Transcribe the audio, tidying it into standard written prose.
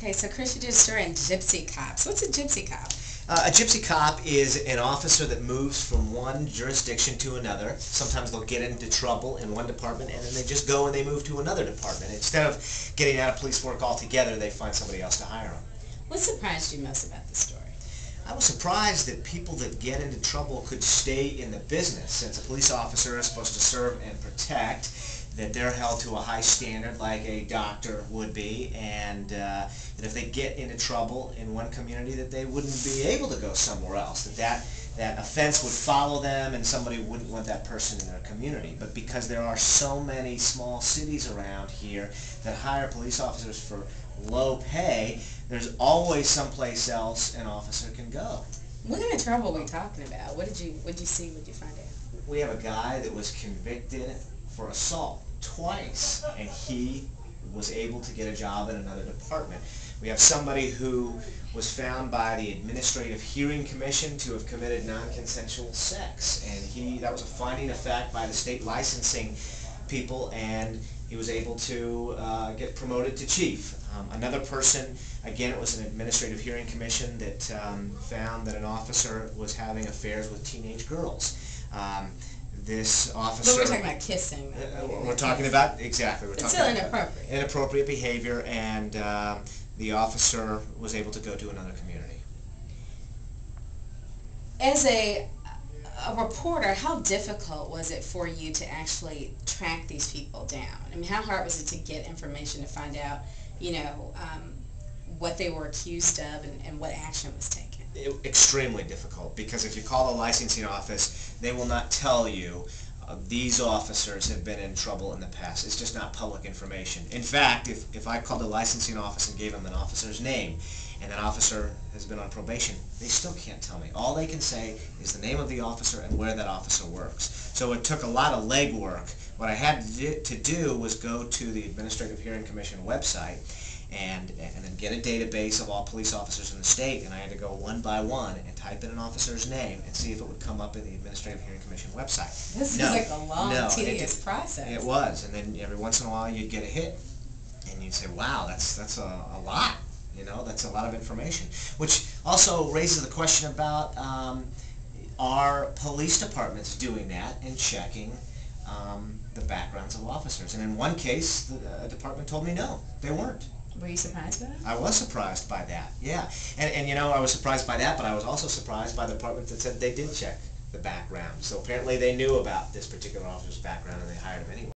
Okay, so Chris, you did a story on Gypsy Cops. What's a Gypsy Cop? A Gypsy Cop is an officer that moves from one jurisdiction to another. Sometimes they'll get into trouble in one department and then they just go and they move to another department. Instead of getting out of police work altogether, they find somebody else to hire them. What surprised you most about the story? I was surprised that people that get into trouble could stay in the business. Since a police officer is supposed to serve and protect, that they're held to a high standard like a doctor would be, and that if they get into trouble in one community that they wouldn't be able to go somewhere else, that offense would follow them and somebody wouldn't want that person in their community. But because there are so many small cities around here that hire police officers for low pay, there's always someplace else an officer can go. What kind of trouble are we talking about? What did you see? What did you find out? We have a guy that was convicted for assault twice, and he was able to get a job in another department. We have somebody who was found by the Administrative Hearing Commission to have committed non-consensual sex, and that was a finding of fact by the state licensing people, and he was able to get promoted to chief. Another person, again, it was an Administrative Hearing Commission that found that an officer was having affairs with teenage girls. This officer... But we're talking about kissing. We're talking about, exactly. We're it's talking still about inappropriate. Inappropriate behavior, and the officer was able to go to another community. As a reporter, how difficult was it for you to actually track these people down? I mean, how hard was it to get information to find out, what they were accused of and what action was taken? Extremely difficult, because if you call the licensing office, they will not tell you these officers have been in trouble in the past. It's just not public information. In fact, if I called the licensing office and gave them an officer's name, and that officer has been on probation, they still can't tell me. All they can say is the name of the officer and where that officer works. So it took a lot of legwork. What I had to do was go to the Administrative Hearing Commission website and then get a database of all police officers in the state, and I had to go one by one and type in an officer's name and see if it would come up in the Administrative Hearing Commission website. This is like a long, tedious process. It was, and then every once in a while you'd get a hit, and you'd say, wow, that's a lot. That's a lot of information, which also raises the question about are police departments doing that and checking the backgrounds of officers? And in one case, the department told me no, they weren't. Were you surprised by that? I was surprised by that, yeah. And I was surprised by that, but I was also surprised by the department that said they did check the background. So apparently they knew about this particular officer's background and they hired him anyway.